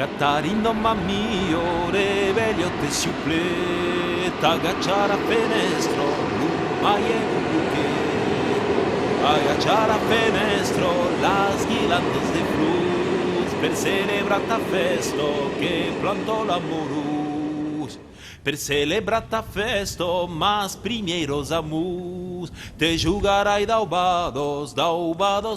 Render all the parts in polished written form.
Catarino mio, revelio te supple, t'agacciare a fenestro, mai è buque. Agachar a fenestro, las guirlandas de flus, per celebrar ta festo que plantó l'amorus. Per celebrar ta festo, mas primeiros amus, te jugarai daubados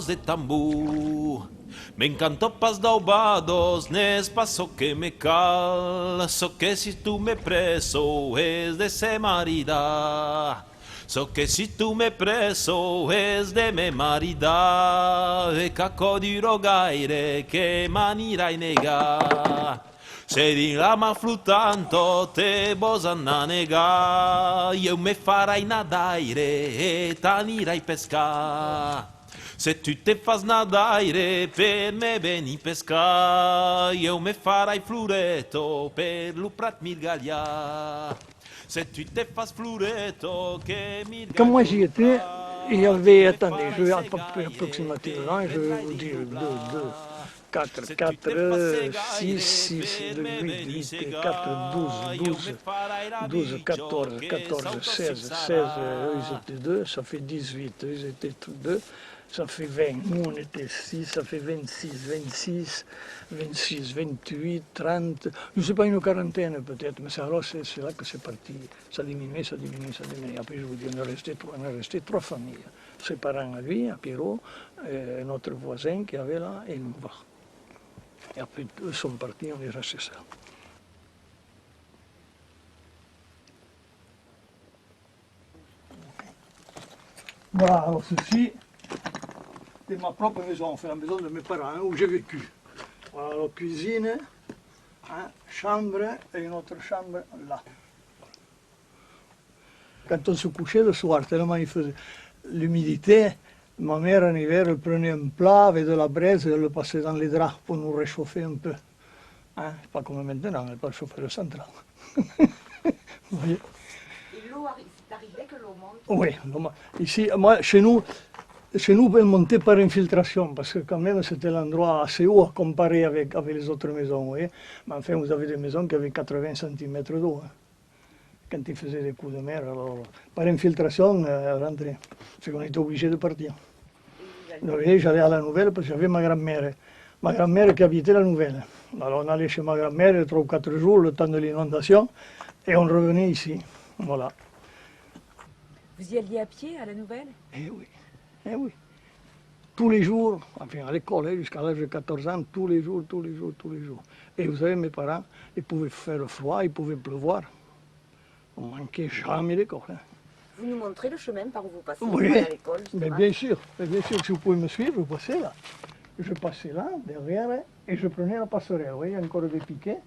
de tambu. Me encantó pas daubados, nes paso que me cal, so que si tú me preso es de se marida. So che si tu me preso es de me marida e cacco dirò gaire che manirai nega. Se di lama fluttanto te bosanna nega, io me farai nadaire e t'anirai pesca. Se tu te fas nadaire per me veni pesca, io me farai flureto per l'uprat mirgaglia. Quand moi j'y étais, il y avait, attendez, je vais approximativement, je vais vous dire 2, 4, 4, 6, 6, 8, 8, 4, 12, 12, 14, 14, 16, 16, eux étaient 2, ça fait 18, eux étaient 2, ça fait 20, nous on était 6, ça fait 26, 26, 26, 28, 30, je ne sais pas, une quarantaine peut-être, mais alors c'est là que c'est parti, ça diminue, ça diminue, ça diminue. Après je vous dis, on est resté 3 familles, ses parents à lui, à Pierrot, notre voisin qui avait là, et nous. Et après eux sont partis, on est resté ça. Voilà, alors ceci, c'est ma propre maison, c'est la maison de mes parents où j'ai vécu. Voilà, la cuisine, chambre et une autre chambre là. Quand on se couchait le soir, tellement il faisait l'humidité, ma mère en hiver, elle prenait un plat avec de la braise et elle le passait dans les draps pour nous réchauffer un peu. Pas comme maintenant, elle pas chauffer le central. Vous voyez? Et l'eau t'arrivait que l'eau monte? Oui, ici, moi, chez nous, elle montait par infiltration, parce que quand même c'était l'endroit assez haut à comparer avec les autres maisons, vous voyez. Mais enfin, vous avez des maisons qui avaient 80 cm d'eau. Quand il faisait des coups de mer, alors par infiltration, elle rentrait. C'est qu'on était obligé de partir. Donc, j'allais à la Nouvelle parce que j'avais ma grand-mère qui habitait la Nouvelle. Alors on allait chez ma grand-mère 3 ou 4 jours, le temps de l'inondation, et on revenait ici. Voilà. Vous y alliez à pied à la Nouvelle? Eh oui, eh oui. Tous les jours, enfin à l'école, jusqu'à l'âge de 14 ans, tous les jours. Et vous savez, mes parents, ils pouvaient faire froid, il pouvait pleuvoir. On ne manquait jamais d'école. Vous nous montrez le chemin par où vous passez Oui, à l'école? mais bien sûr, si vous pouvez me suivre, vous passez là. Je passais là, derrière, et je prenais la passerelle, vous voyez, encore des piquets,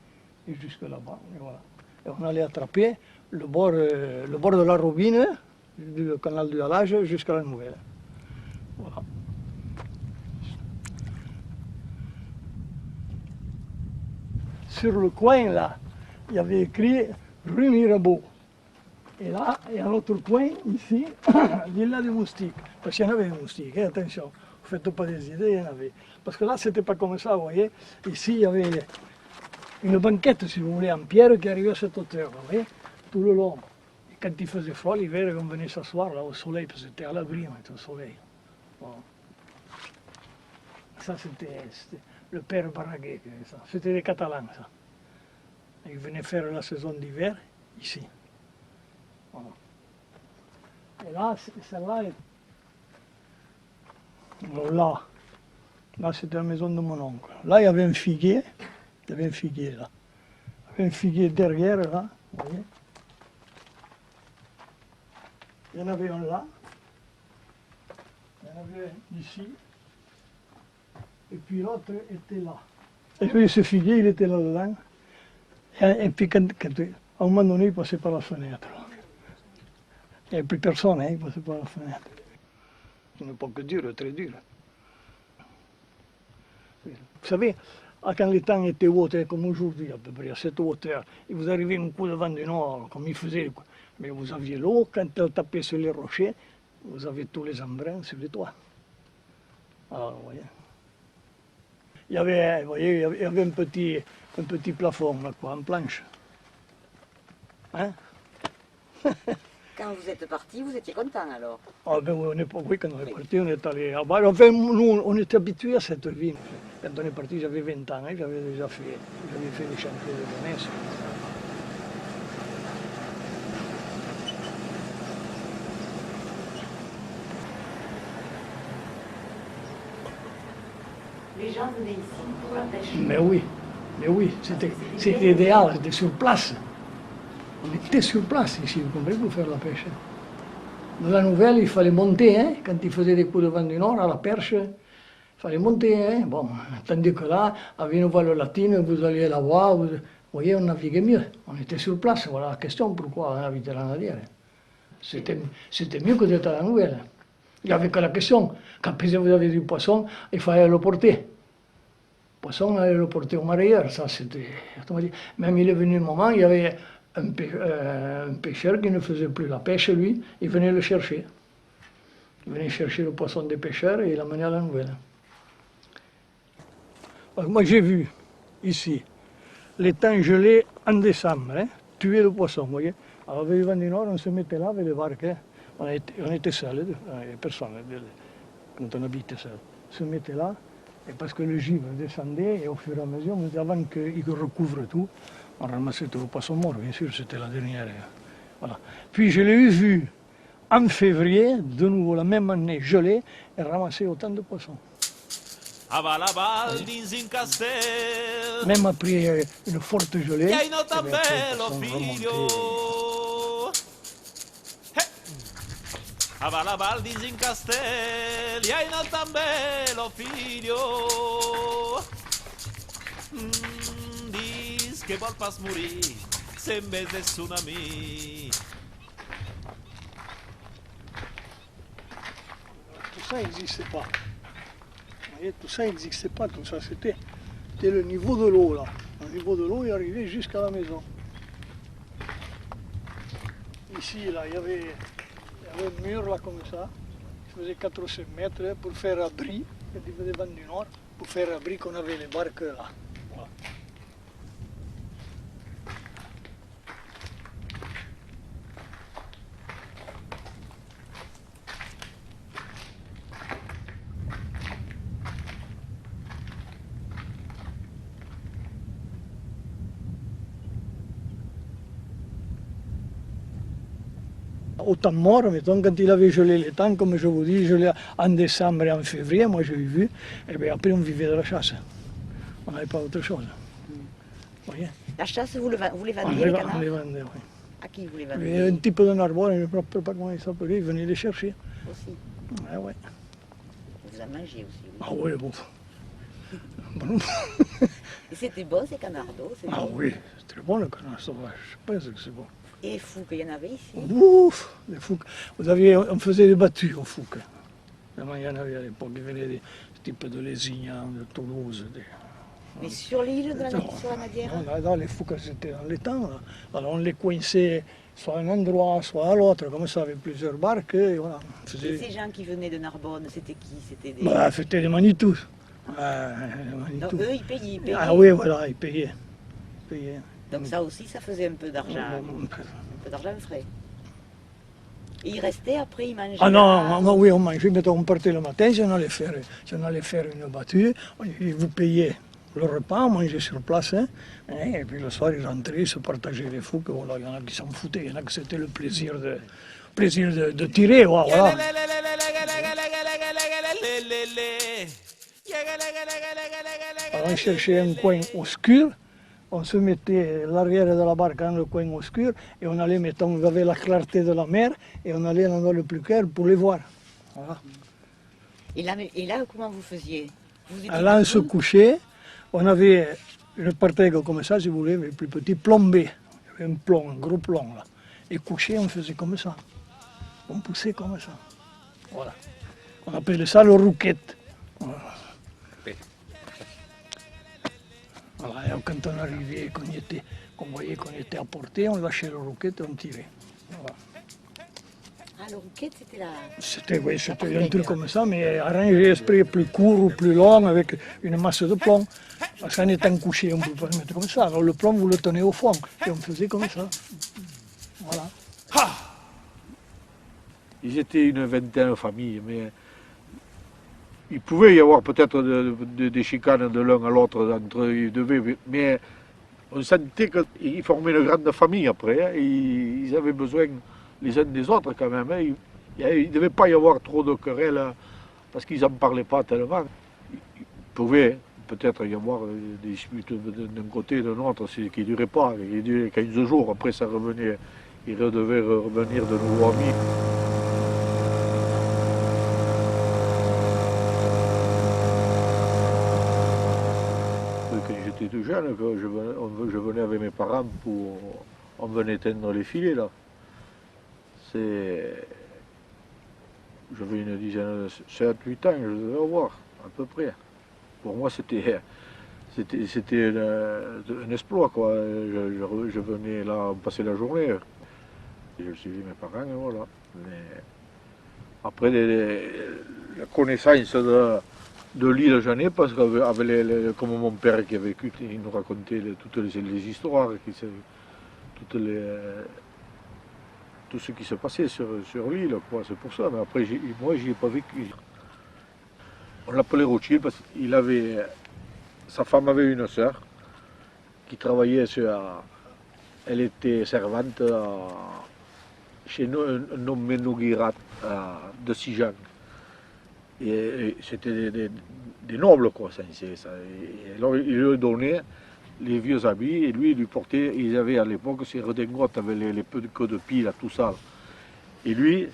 et jusque là-bas, et voilà. Et on allait attraper le bord de la Robine, du canal du Halage, jusqu'à la Nouvelle. Voilà. Sur le coin, là, il y avait écrit rue Mirabeau. Et là, et à l'autre coin, ici, Villa des Moustiques. Parce qu'il y en avait des moustiques, attention, ne faites pas des idées, il y en avait. Parce que là, c'était pas comme ça, vous voyez. Ici, il y avait une banquette, si vous voulez, en pierre qui arrivait à cette hauteur, vous voyez, tout le long. Et quand il faisait froid, l'hiver, on venait s'asseoir là au soleil, parce que c'était à l'abri, on était au soleil. Bon. Ça, c'était le père Baraguet, c'était des Catalans, ça. Ils venaient faire la saison d'hiver, ici. Voilà. Et là, celle-là, là c'était la maison de mon oncle. Là, il y avait un figuier, là. Il y avait un figuier derrière, là, vous voyez. Il y en avait un là, il y en avait un ici, et puis l'autre était là. Et puis ce figuier, il était là-dedans. Et puis à un moment donné, il passait par la fenêtre. Il n'y avait plus personne, il passait par la fenêtre. C'est une époque dure, très dure. Vous savez, quand les temps étaient hauts, comme aujourd'hui à peu près, à cette hauteur, et vous arrivez un coup de vent du nord, comme il faisait, mais vous aviez l'eau, quand elle tapait sur les rochers, vous avez tous les embruns sur les toits. Alors, vous voyez. Vous voyez, il y avait un petit un petit plafond, là, quoi, en planche. Hein? Quand vous êtes parti, vous étiez content alors? Ah ben oui, oui, quand on est parti, on est allé à Bâle. Enfin, nous, on était habitués à cette vie. Quand on est parti, j'avais 20 ans, hein, j'avais fait les chantiers de jeunesse. Les gens venaient ici pour la pêche. Mais oui, c'était idéal, c'était sur place. On était sur place ici, vous comprenez, pour faire la pêche. Dans la nouvelle, il fallait monter, hein, quand il faisait des coups de vent du nord à la perche, il fallait monter. Hein, bon, tandis que là, avec une voile latine, vous alliez la voir, vous voyez, on naviguait mieux. On était sur place, voilà la question, pourquoi on habitait la nadière. C'était mieux que d'être à la nouvelle. Il n'y avait que la question, quand vous avez du poisson, il fallait le porter. Le poisson, on allait le porter au marailleur, ça c'était... Même il est venu un moment, il y avait un pêcheur qui ne faisait plus la pêche, lui, il venait le chercher. Il venait chercher le poisson des pêcheurs et il l'amenait à la nouvelle. Alors, moi j'ai vu, ici, l'étang gelé en décembre, hein, tuer le poisson, vous voyez. Alors avec le vent du nord, on se mettait là avec les barques, hein. On était seuls, personne, quand on habitait seul. On se mettait là, et parce que le givre descendait, et au fur et à mesure, avant qu'il recouvre tout, on ramassait tout le poisson mort, bien sûr, c'était la dernière. Voilà. Puis je l'ai vu en février, de nouveau la même année, gelé, et ramasser autant de poissons. Même après une forte gelée, E hai nota bello figlio. A Valabaldis in Castelli, hai nota bello figlio. Dis che vol pas morir, se en vez de tsunami. Tout ça n'existait pas. Vous voyez, tout ça n'existait pas, tout ça, c'était le niveau de l'eau, là. Le niveau de l'eau est arrivé jusqu'à la maison. Ici, là, il y avait un mur, là, comme ça. Il faisait 4 ou 5 mètres pour faire abri, quand il faisait vent du nord, pour faire abri qu'on avait les barques là. Voilà. Au temps mort, mettons, quand il avait gelé les temps, comme je vous dis, gelé en décembre et en février, moi j'ai vu, et bien après on vivait de la chasse. On n'avait pas autre chose. Vous voyez? La chasse, vous les vendiez, On les canards? les vendait, oui. À qui vous les Il vendiez? y avait un type de Narbonne, je ne me rappelle pas comment il s'appelait, il venait les chercher. Aussi. Ah ouais. Vous en mangez aussi, oui. Ah oui, bon. Bon. Et c'était bon ces canards d'eau? Ah oui, c'est très bon le canard sauvage, je pense que c'est bon. Et les fous qu'il y en avait ici? Ouf, les fouques. On faisait des battues aux fouques. Il y en avait à l'époque, il venait des types de Lézignan, de Toulouse. Mais sur l'île, sur la Nadière? Non, les fouques, c'était dans l'étang. Alors on les coinçait soit à un endroit, soit à l'autre, comme ça, avec plusieurs barques. Et voilà. Et ces gens qui venaient de Narbonne, c'était qui? C'était des... Bah, c'était des Manitous. Donc eux, ils payaient. Ah oui, voilà, ils payaient. Donc ça aussi, ça faisait un peu d'argent. Un peu d'argent frais. Et ils restaient après, ils mangeaient. Ah non, oui, on mangeait, mais on partait le matin, si on allait faire une battue, ils vous payaient le repas, on mangeait sur place, hein, et puis le soir ils rentraient, ils se partageaient les fouques, voilà, il y en a qui s'en foutaient, il y en a que c'était le plaisir de tirer, voilà. Alors on cherchait un coin obscur, on se mettait l'arrière de la barque dans le coin obscur et on allait, mettons, on avait la clarté de la mer et on allait dans le plus clair pour les voir. Voilà. Et là, comment vous faisiez? Là, on se couchait, on avait une partègue comme ça, si vous voulez, mais plus petit, plombé. Il y avait un plomb, un gros plomb là. Et couché, on faisait comme ça. On poussait comme ça. Voilà. On appelait ça le rouquette. Voilà. Voilà, et quand on arrivait, qu'on voyait qu'on était à portée, on lâchait le rouquette et on tirait. Voilà. Ah, le rouquette, c'était la... C'était oui, c'était un truc comme ça, mais arrangé esprit plus court ou plus long avec une masse de plomb. Parce qu'en étant couché, on ne peut pas le mettre comme ça. Alors le plomb, vous le tenez au fond. Et on faisait comme ça. Voilà. Ils étaient une vingtaine de familles, mais il pouvait y avoir peut-être des chicanes de l'un à l'autre entre eux, mais on sentait qu'ils formaient une grande famille après. Hein, ils avaient besoin les uns des autres quand même. Hein. Il ne devait pas y avoir trop de querelles parce qu'ils n'en parlaient pas tellement. Il pouvait peut-être y avoir des disputes d'un côté et de l'autre qui ne duraient pas, qui duraient 15 jours. Après, ça revenait, ils devaient revenir de nouveau amis. Quand j'étais tout jeune, quand je venais avec mes parents on venait teindre les filets là. J'avais une dizaine, 7-8 ans, je devais avoir, à peu près. Pour moi, c'était un exploit, quoi. Je venais là, on passait la journée. Et je suivais mes parents, et voilà. Mais après, la connaissance de l'île, j'en ai, parce que comme mon père qui a vécu, il nous racontait toutes les histoires, tout ce qui se passait sur l'île, c'est pour ça. Mais après, moi, j'y ai pas vécu. On l'appelait Rothschild parce que sa femme avait une sœur qui travaillait elle était servante chez un nommé Noguirat de Sijan. Et c'était des nobles, quoi. Et alors, il lui donnait les vieux habits et lui, il lui portait, ils avaient à l'époque ces redingotes avec les peu de queue de pie, là, tout ça. Et lui,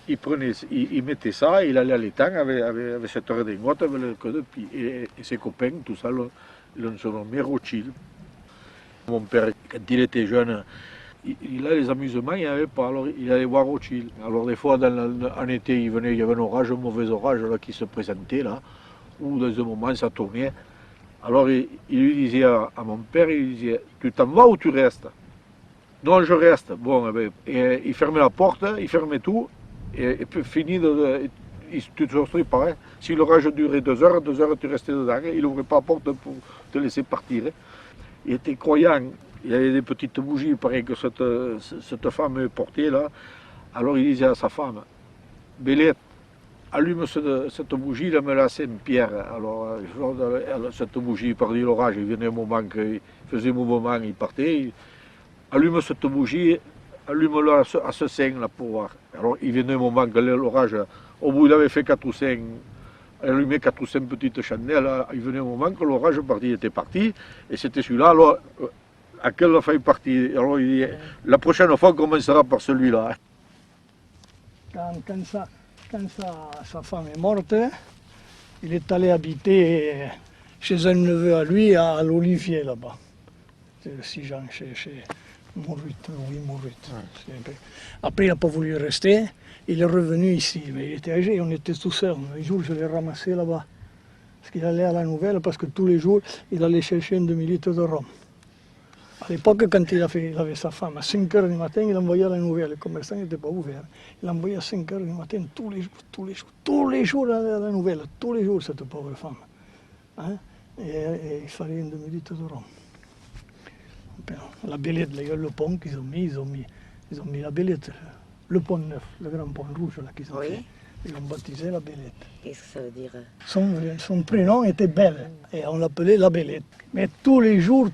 il mettait ça, il allait à l'étang avec cette redingote avec le queue de pie. Et ses copains, tout ça, l'ont surnommé Rothschild. Mon père, quand il était jeune, il a les amusements, il n'y avait pas, alors il allait voir Rothschild. Alors des fois, en été, il y avait un orage, un mauvais orage là, qui se présentait, là, où dans un moment, ça tournait. Alors il lui disait à mon père, il disait, tu t'en vas ou tu restes? Non, je reste. Bon, eh bien, et il fermait la porte, il fermait tout, et puis fini, tu te retrouves pareil. Si l'orage durait 2 heures, tu restais dedans, il n'ouvrait pas la porte pour te laisser partir. Il était croyant, il y avait des petites bougies, pareil que cette femme portait là. Alors il disait à sa femme, Bélette, allume cette bougie, il me la Saint-Pierre. Alors, cette bougie, par l'orage, il venait un moment qu'il faisait un mouvement, il partait. Allume cette bougie, allume-la à ce sein là pour voir. Alors, il venait un moment que l'orage, au bout, il avait fait 4 ou 5, allumé 4 ou 5 petites chandelles. Il venait un moment que l'orage était parti, et c'était celui-là. Alors, à quelle fin il partit? Alors, il dit, la prochaine fois, on commencera par celui-là. Quand sa femme est morte, il est allé habiter chez un neveu à lui, à l'Olivier, là-bas. C'est 6 ans, chez Mourut, oui, Mourut. Après, il n'a pas voulu rester, il est revenu ici, mais il était âgé, on était tous seuls. Un jour, je l'ai ramassé là-bas, parce qu'il allait à la Nouvelle, parce que tous les jours, il allait chercher un demi-litre de rhum. À l'époque, quand il avait sa femme, à 5 h du matin, il envoyait la nouvelle. Le commerçant n'était pas ouvert. Il envoyait à 5 h du matin, tous les jours à la nouvelle, tous les jours, cette pauvre femme. Hein? Et il fallait un demi-litre de rhum. La Bélette, le pont qu'ils ont mis la Bélette, le pont neuf, le grand pont rouge là qu'ils ont fait. Ils l'ont baptisé la Bélette. Qu'est-ce que ça veut dire? Son prénom était Belle, et on l'appelait la Bélette. Mais tous les jours,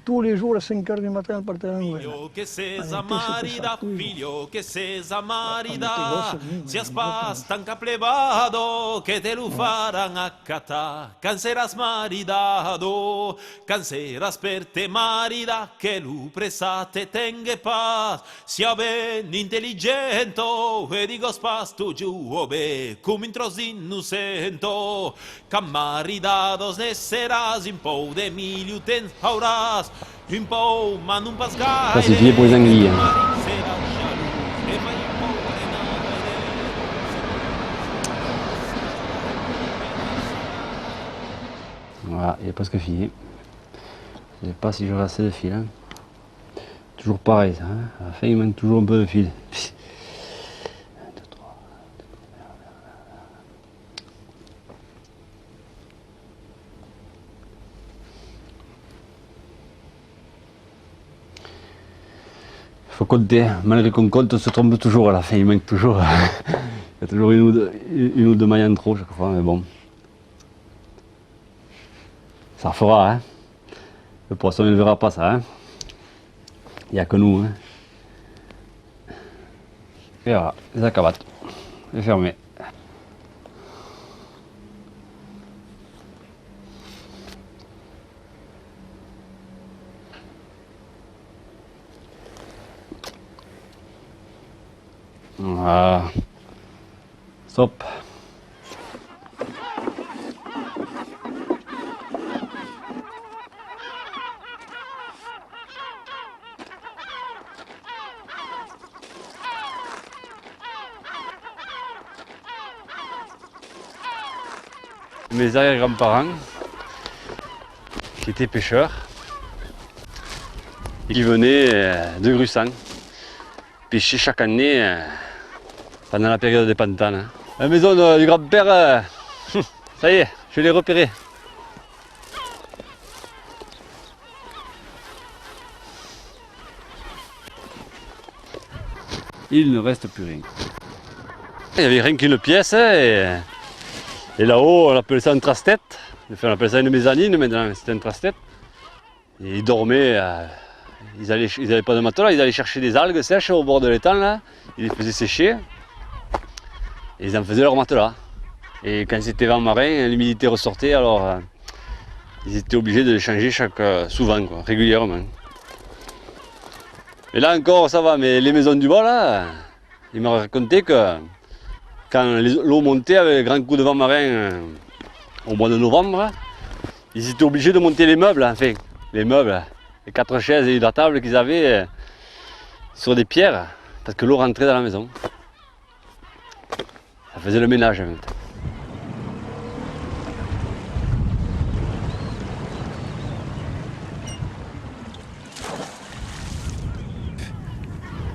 à 5 h du matin, elle partait à la nouvelle. Figlio che ses marida, figlio che ses marida, si aspas tan caplevado que te lo farán acata, canseras maridado, canseras per te marida, que lu presa te tenga paz, sia ben intelligento, e digo spas tu giuobe, cum intros innocento, cam maridados ne serás in pou de miliu tens hauràs, un pou ma non pas gaire. Classifié pour les anguilles. Voilà, il est presque fini. Je ne sais pas si j'aurai assez de fil. Hein. Toujours pareil ça. Hein. À la fin, il manque toujours un peu de fil. 1, 2, 3. faut compter. Malgré qu'on compte, on se trompe toujours à la fin, il manque toujours. Il y a toujours une ou deux mailles en trop chaque fois, mais bon. Ça fera, hein. Le poisson il ne verra pas ça, hein. Il n'y a que nous, hein. Et voilà, les accabates. C'est fermé. Voilà. Stop. Mes arrière-grands-parents qui étaient pêcheurs et qui venaient de Grussant pêcher chaque année pendant la période des pantanes. La maison du grand-père, ça y est, je l'ai repérée. Il ne reste plus rien. Il n'y avait rien qu'une pièce et là-haut on appelait ça un trasse-tête. Enfin, on appelle ça une mezzanine maintenant, c'était un trasse-tête. Et ils dormaient, ils n'avaient pas de matelas, ils allaient chercher des algues sèches au bord de l'étang là, ils les faisaient sécher. Et ils en faisaient leur matelas. Et quand c'était vent marin, l'humidité ressortait, alors ils étaient obligés de les changer souvent, quoi, régulièrement. Et là encore ça va, mais les maisons du bas là, ils m'ont raconté que quand l'eau montait avec le grand coup de vent marin au mois de novembre, ils étaient obligés de monter les meubles, enfin, les meubles, les 4 chaises et la table qu'ils avaient sur des pierres, parce que l'eau rentrait dans la maison. Ça faisait le ménage en même temps.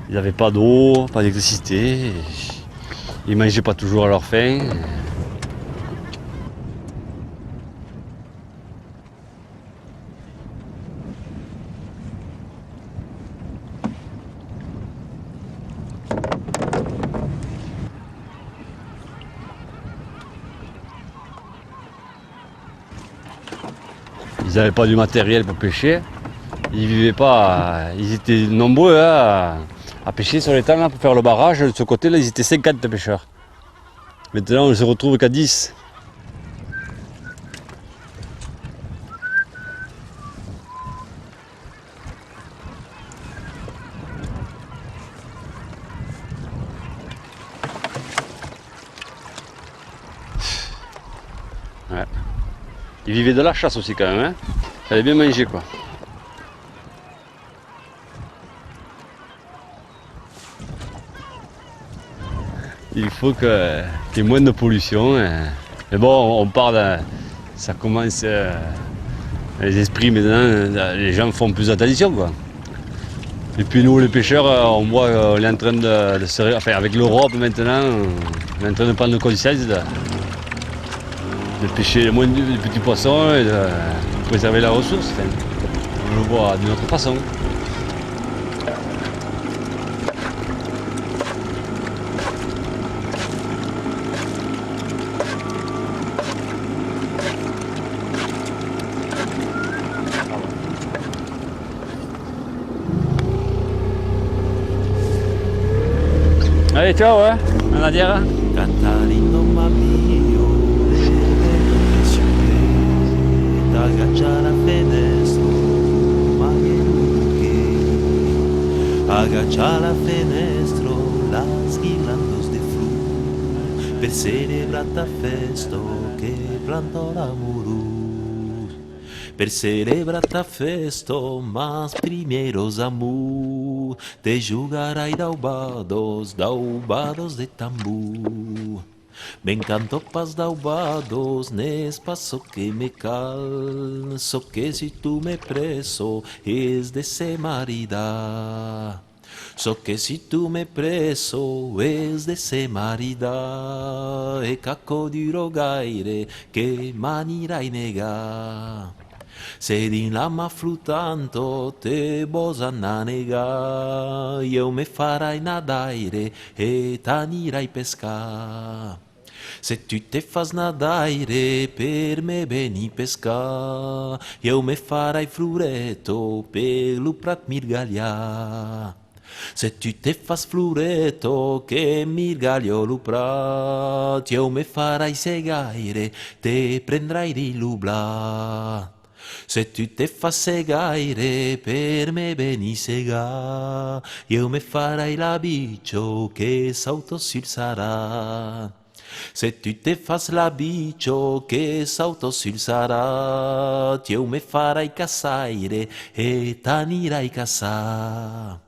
Ils n'avaient pas d'eau, pas d'électricité, ils ne mangeaient pas toujours à leur faim. Ils n'avaient pas du matériel pour pêcher, ils vivaient pas, ils étaient nombreux à pêcher sur l'étang là pour faire le barrage. De ce côté là ils étaient 50 pêcheurs. Maintenant on ne se retrouve qu'à 10. Ouais. Ils vivaient de la chasse aussi quand même, hein. Il fallait bien manger quoi. Il faut qu'il y ait moins de pollution. Mais bon, on part ça commence. Les esprits maintenant, les gens font plus attention quoi. Et puis nous les pêcheurs, on voit qu'on est en train de se. Enfin avec l'Europe maintenant, on est en train de prendre conscience de pêcher moins de petits poissons et de préserver la ressource. Enfin, on le voit d'une autre façon. Allez, ciao, hein, Nadia. Catarino mio, agachar a fenestro, agachar a fenestro, las guirlandas de flor, per celebrar ta festo che plantò l'amorus, per celebrar ta festo, mas primeiros amor, te jugarai daubados de tambor. Me encanto pas daubados, nes paso que me cal, so que si tu me preso, es de se marida. So que si tu me preso, es de se marida, e cacco di rogaire, che manirai nega. se din la m'affruttanto te bosanna nega, io me farai nadaire e t'anirai pesca. Se tu te fas nadaire per me veni pesca, io me farai flureto per lu prat mirgaglia. Se tu te fas flureto che mirgaglio lu prat, io me farai segaire, te prendrai di lubla. Se tu te fas segaire per me veni sega, io me farai la bicio che sauto sul sarà. Se tu te fas la bicio che sauto sul sarà, io me farai cassaire e t'anirai cassà.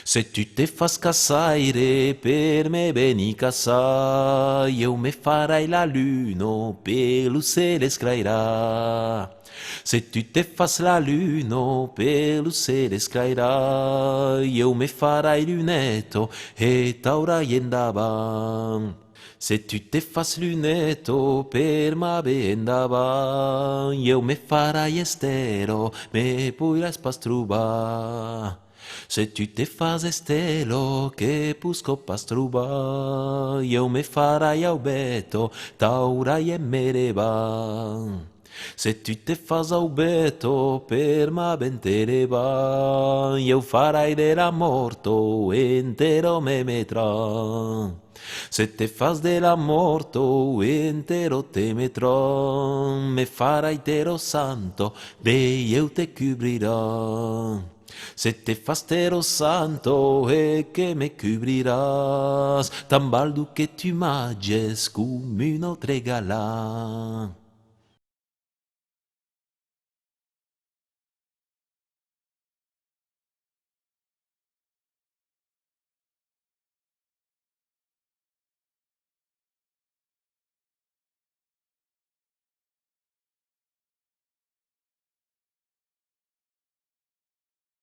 Se tu te fas cassaire per me veni cassà, io me farai la luno per lu se le scrairà. Se tu te fas la luno per lu se le scrairà, io me farai lunetto e t'aurai in davanti. Se tu te fas lunetto per ma ben davanti, io me farai estero, me podràs pas trobar. Se tu te fas estelo che pusco pas trobar, io me farai aubeto, t'aurai e mereva. Se tu te fas aubeto per ma ben te leva, io farai della morto entero me metrà. Se te fas della morto entero te metrò, me farai tero santo, de io te cubrirà. Se te fas tero santo e che me cubriràs, tan baldo che tu manges come un autre galà.